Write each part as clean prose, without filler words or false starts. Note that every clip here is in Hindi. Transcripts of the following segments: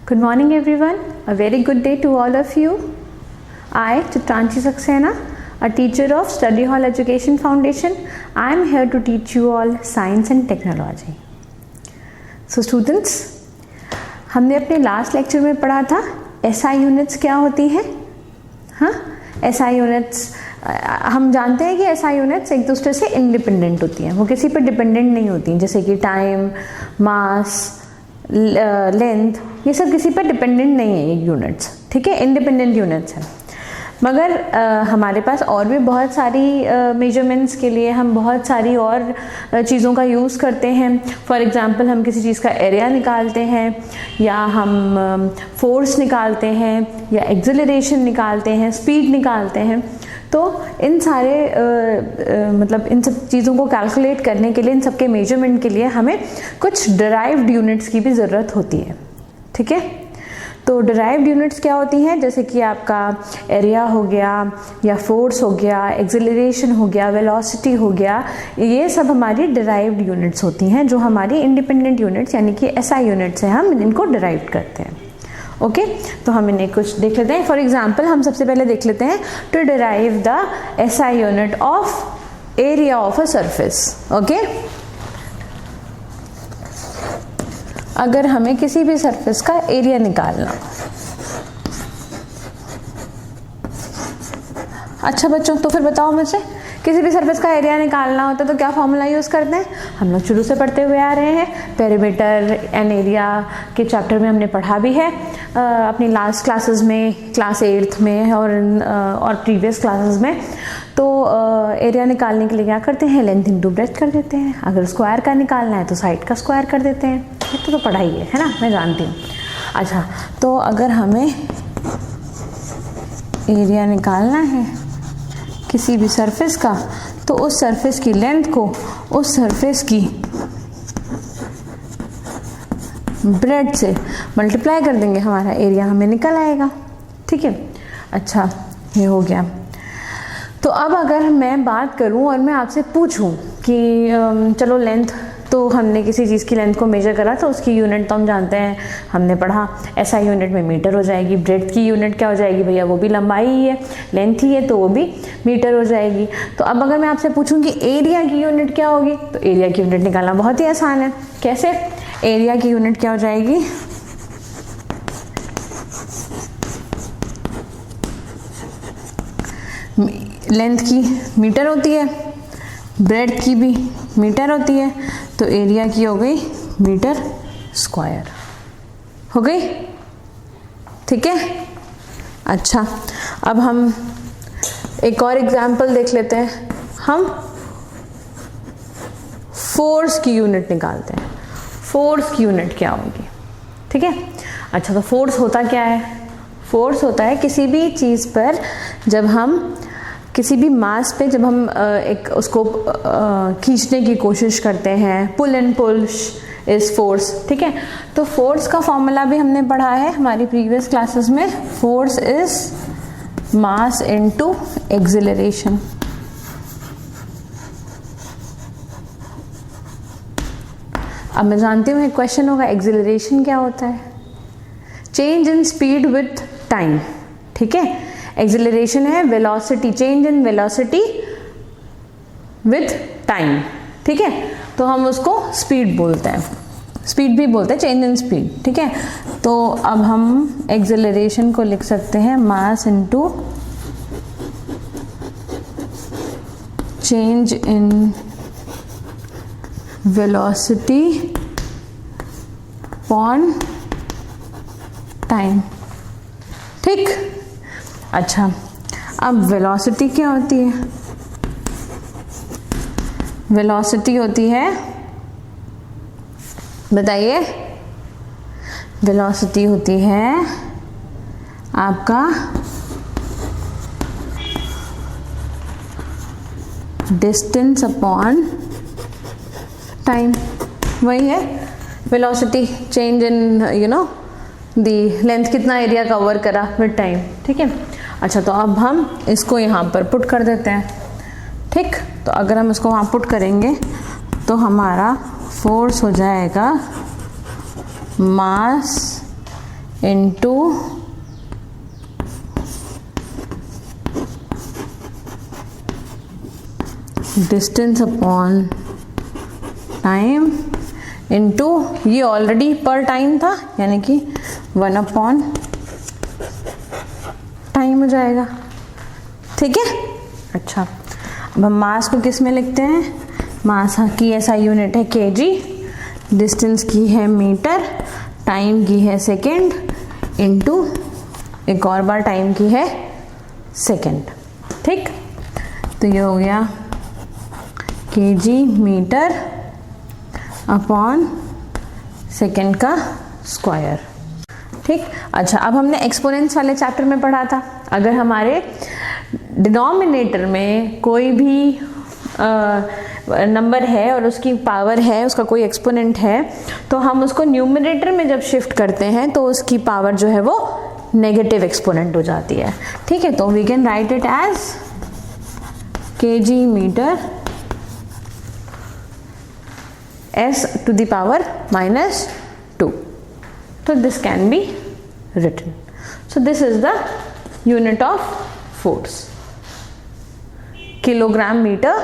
Good morning everyone, a very good day to all of you. I, Chitranshi Saxena, a teacher of Study Hall Education Foundation, I am here to teach you all science and technology. So students, हमने अपने लास्ट लेक्चर में पढ़ा था SI यूनिट्स क्या होती है। हाँ, SI यूनिट्स हम जानते हैं कि SI यूनिट्स एक दूसरे से इंडिपेंडेंट होती हैं, वो किसी पर डिपेंडेंट नहीं होती, जैसे कि टाइम, मास, लेंथ, ये सब किसी पर डिपेंडेंट नहीं है ये यूनिट्स, ठीक है, इंडिपेंडेंट यूनिट्स हैं। मगर हमारे पास और भी बहुत सारी मेजरमेंट्स के लिए हम बहुत सारी और चीज़ों का यूज़ करते हैं। फॉर एग्ज़ाम्पल हम किसी चीज़ का एरिया निकालते हैं, या हम फोर्स निकालते हैं, या एक्सेलरेशन निकालते हैं, स्पीड निकालते हैं। तो इन सारे मतलब इन सब चीज़ों को कैलकुलेट करने के लिए, इन सब के मेजरमेंट के लिए हमें कुछ डिराइव्ड यूनिट्स की भी ज़रूरत होती है, ठीक है। तो डिराइव्ड यूनिट्स क्या होती हैं, जैसे कि आपका एरिया हो गया, या फोर्स हो गया, एक्सेलरेशन हो गया, वेलोसिटी हो गया, ये सब हमारी डिराइव्ड यूनिट्स होती हैं, जो हमारी इंडिपेंडेंट यूनिट्स यानी कि SI यूनिट्स हैं, हम इनको डिराइव करते हैं। ओके, तो हम इन्हें कुछ देख लेते हैं। फॉर एग्जांपल हम सबसे पहले देख लेते हैं to derive the SI unit of area of a surface. Okay, अगर हमें किसी भी सरफेस का एरिया निकालना। अच्छा बच्चों, तो फिर बताओ मुझे, किसी भी सरफेस का एरिया निकालना होता है तो क्या फॉर्मूला यूज़ करते हैं? हम लोग शुरू से पढ़ते हुए आ रहे हैं, पेरीमीटर एंड एरिया के चैप्टर में हमने पढ़ा भी है अपनी लास्ट क्लासेस में, क्लास 8th में और प्रीवियस क्लासेस में। तो एरिया निकालने के लिए क्या करते हैं, लेंथ इंटू ब्रेड्थ कर देते हैं। अगर स्क्वायर का निकालना है तो साइड का स्क्वायर कर देते हैं। तो पढ़ा ही है ना, मैं जानती हूँ। अच्छा, तो अगर हमें एरिया निकालना है किसी भी सरफेस का, तो उस सरफेस की लेंथ को उस सरफेस की ब्रेड से मल्टीप्लाई कर देंगे, हमारा एरिया हमें निकल आएगा, ठीक है। अच्छा, ये हो गया। तो अब अगर मैं बात करूं और मैं आपसे पूछूं कि चलो लेंथ, तो हमने किसी चीज़ की लेंथ को मेजर करा तो उसकी यूनिट तो हम जानते हैं, हमने पढ़ा SI यूनिट में मीटर हो जाएगी। ब्रेड्थ की यूनिट क्या हो जाएगी भैया, वो भी लंबाई ही है, लेंथ ही है, तो वो भी मीटर हो जाएगी। तो अब अगर मैं आपसे पूछूं कि एरिया की यूनिट क्या होगी, तो एरिया की यूनिट निकालना बहुत ही आसान है। कैसे? एरिया की यूनिट क्या हो जाएगी, लेंथ की मीटर होती है, ब्रेड्थ की भी मीटर होती है, तो एरिया की हो गई मीटर स्क्वायर, हो गई, ठीक है। अच्छा, अब हम एक और एग्जाम्पल देख लेते हैं। हम फोर्स की यूनिट निकालते हैं। फोर्स की यूनिट क्या होगी, ठीक है। अच्छा, तो फोर्स होता क्या है? फोर्स होता है किसी भी चीज़ पर जब हम किसी भी मास पे जब हम एक उसको खींचने की कोशिश करते हैं, pull and push is force, ठीक है। तो फोर्स का फॉर्मूला भी हमने पढ़ा है हमारी प्रीवियस क्लासेस में। Force is mass into acceleration. अब मैं जानती हूँ एक क्वेश्चन होगा, एक्सेलरेशन क्या होता है? Change in speed with time, ठीक है। एक्सेलरेशन है velocity, change in velocity with time, ठीक है। तो हम उसको स्पीड बोलते हैं, स्पीड भी बोलते हैं, चेंज इन स्पीड, ठीक है। तो अब हम एक्सेलरेशन को लिख सकते हैं mass into change in velocity upon time, ठीक। अच्छा, अब वेलोसिटी क्या होती है? वेलोसिटी होती है, बताइए, वेलोसिटी होती है आपका डिस्टेंस अपॉन टाइम, वही है velocity, change in the length, कितना एरिया कवर करा विद टाइम, ठीक है। अच्छा, तो अब हम इसको यहाँ पर पुट कर देते हैं, ठीक। तो अगर हम इसको वहाँ पुट करेंगे तो हमारा फोर्स हो जाएगा mass into distance upon time into ये ऑलरेडी पर टाइम था यानी कि 1 अपॉन टाइम हो जाएगा। ठीक है। अच्छा, अब हम मास को किस में लिखते हैं? मास की ऐसा यूनिट है केजी, डिस्टेंस की है मीटर, टाइम की है सेकेंड, इनटू एक और बार टाइम की है सेकेंड। ठीक, तो ये हो गया केजी मीटर अपॉन सेकेंड का स्क्वायर। ठीक। अच्छा, अब हमने एक्सपोनेंट्स वाले चैप्टर में पढ़ा था, अगर हमारे डिनोमिनेटर में कोई भी नंबर है और उसकी पावर है, उसका कोई एक्सपोनेंट है, तो हम उसको न्यूमरेटर में जब शिफ्ट करते हैं तो उसकी पावर जो है वो नेगेटिव एक्सपोनेंट हो जाती है। ठीक है, तो we can write it as kg metre s to the power -2. So this can be written. So this is the unit of force. Kilogram metre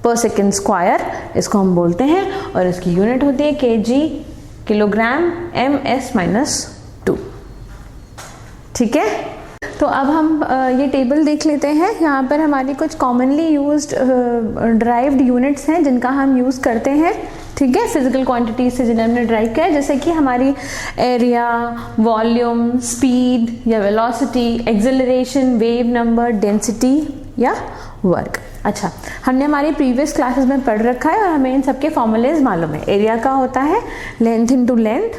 per second square इसको हम बोलते हैं और इसकी यूनिट होती है केजी, किलोग्राम, ms-2। ठीक है, तो अब हम ये टेबल देख लेते हैं। यहाँ पर हमारी कुछ कॉमनली यूज्ड ड्राइव्ड यूनिट्स हैं जिनका हम यूज़ करते हैं। ठीक है, फिजिकल क्वांटिटीज से जिन्हें हमने ड्राइव किया है, जैसे कि हमारी एरिया, वॉल्यूम, स्पीड या velocity, acceleration, wave number, density या वर्क। अच्छा, हमने हमारी प्रीवियस क्लासेस में पढ़ रखा है और हमें इन सबके फॉर्मूलेज मालूम है। एरिया का होता है length into length,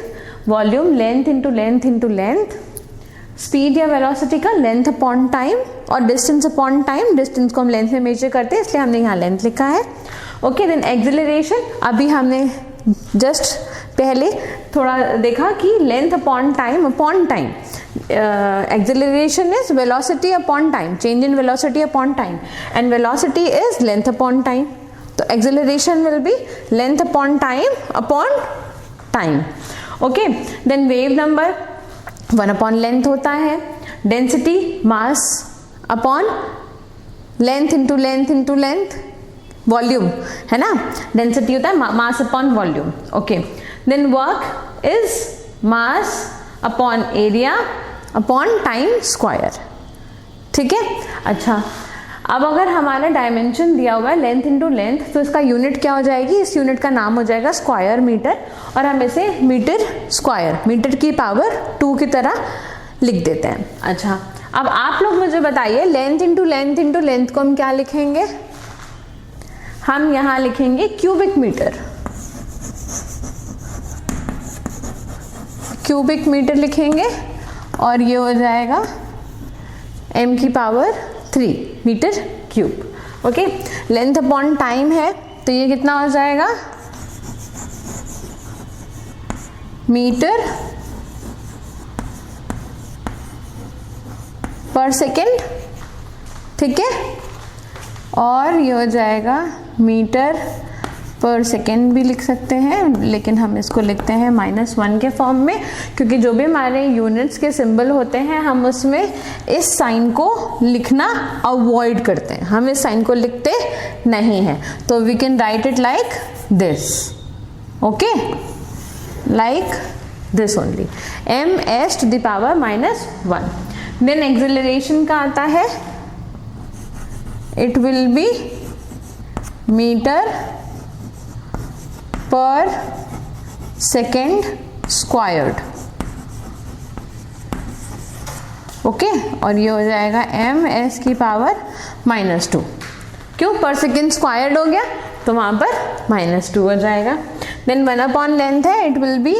volume length into length into length, speed या वेलोसिटी का लेंथ अपॉन टाइम, और डिस्टेंस अपॉन टाइम, डिस्टेंस को हम लेंथ में मेजर करते हैं इसलिए हमने यहाँ लेंथ लिखा है। ओके, देन एक्सेलरेशन, अभी हमने जस्ट पहले थोड़ा देखा कि length upon time acceleration is velocity upon time, change in velocity upon time, and velocity is length upon time. तो acceleration will be length upon time. Okay, then wave number 1 upon length होता है, density mass upon length into length into length, volume है ना, डेंसिटी होता है mass upon volume. Okay, then work is mass upon area upon time square. ठीक है। अच्छा, अब अगर हमारा डायमेंशन दिया हुआ है लेंथ इंटू लेंथ, तो इसका यूनिट क्या हो जाएगी? इस यूनिट का नाम हो जाएगा स्क्वायर मीटर, और हम इसे मीटर स्क्वायर, मीटर की पावर 2 की तरह लिख देते हैं। अच्छा, अब आप लोग मुझे बताइए length into length into length को हम क्या लिखेंगे? हम यहां लिखेंगे क्यूबिक मीटर, क्यूबिक मीटर लिखेंगे और ये हो जाएगा m की power 3 metre cube. Okay, length upon time है तो ये कितना हो जाएगा? Metre per second. ठीक है, और ये हो जाएगा मीटर पर सेकेंड भी लिख सकते हैं, लेकिन हम इसको लिखते हैं -1 के फॉर्म में, क्योंकि जो भी हमारे यूनिट्स के सिंबल होते हैं हम उसमें इस साइन को लिखना अवॉइड करते हैं, हम इस साइन को लिखते नहीं हैं। तो we can write it like this. Okay, like this only, ms to the power -1। Then acceleration का आता है, it will be metre per second squared. Okay, और ये हो जाएगा ms की पावर -2। क्यों? पर सेकेंड स्क्वायर्ड हो गया तो वहां पर -2 हो जाएगा। देन 1 अपॉन लेंथ है, it will be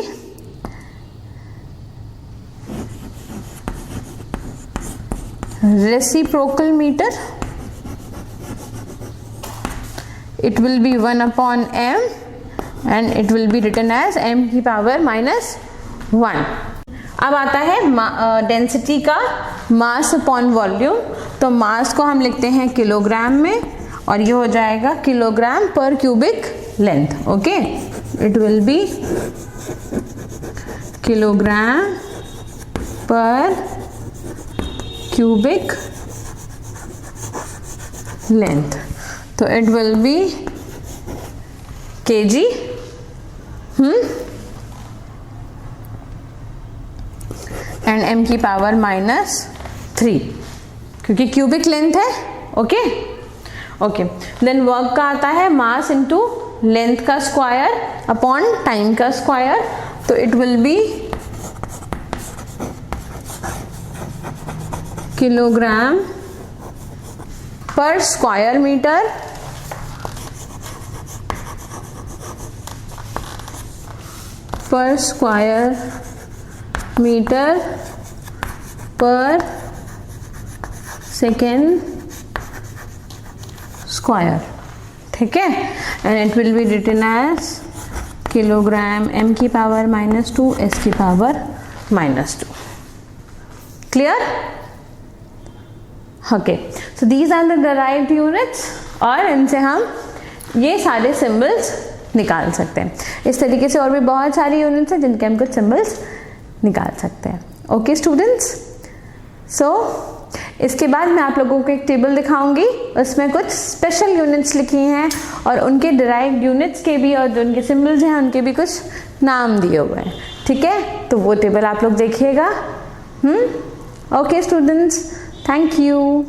reciprocal metre, it will be 1 upon m and it will be written as m की पावर -1। अब आता है डेंसिटी का मास अपॉन वॉल्यूम, तो मास को हम लिखते हैं किलोग्राम में और ये हो जाएगा kilogram per cubic length. Okay, it will be kilogram per cubic length, तो it will be kg and m की पावर -3 क्योंकि क्यूबिक लेंथ है। ओके ओके, देन वर्क का आता है मास इनटू लेंथ का स्क्वायर अपॉन टाइम का स्क्वायर, तो it will be kilogram per square metre per square metre per second square, ठीक है, and it will be written as kilogram m की पावर -2 s की power -2। Clear? Okay, so these are the derived units, और इनसे हम ये सारे सिंबल्स निकाल सकते हैं। इस तरीके से और भी बहुत सारी यूनिट्स हैं जिनके हम कुछ सिंबल्स निकाल सकते हैं। ओके स्टूडेंट्स, सो इसके बाद मैं आप लोगों को एक टेबल दिखाऊंगी, उसमें कुछ स्पेशल यूनिट्स लिखी हैं और उनके डिराइव्ड यूनिट्स के भी और जो उनके सिंबल्स हैं उनके भी कुछ नाम दिए हुए हैं, ठीक है, तो वो टेबल आप लोग देखिएगा। Okay students, thank you.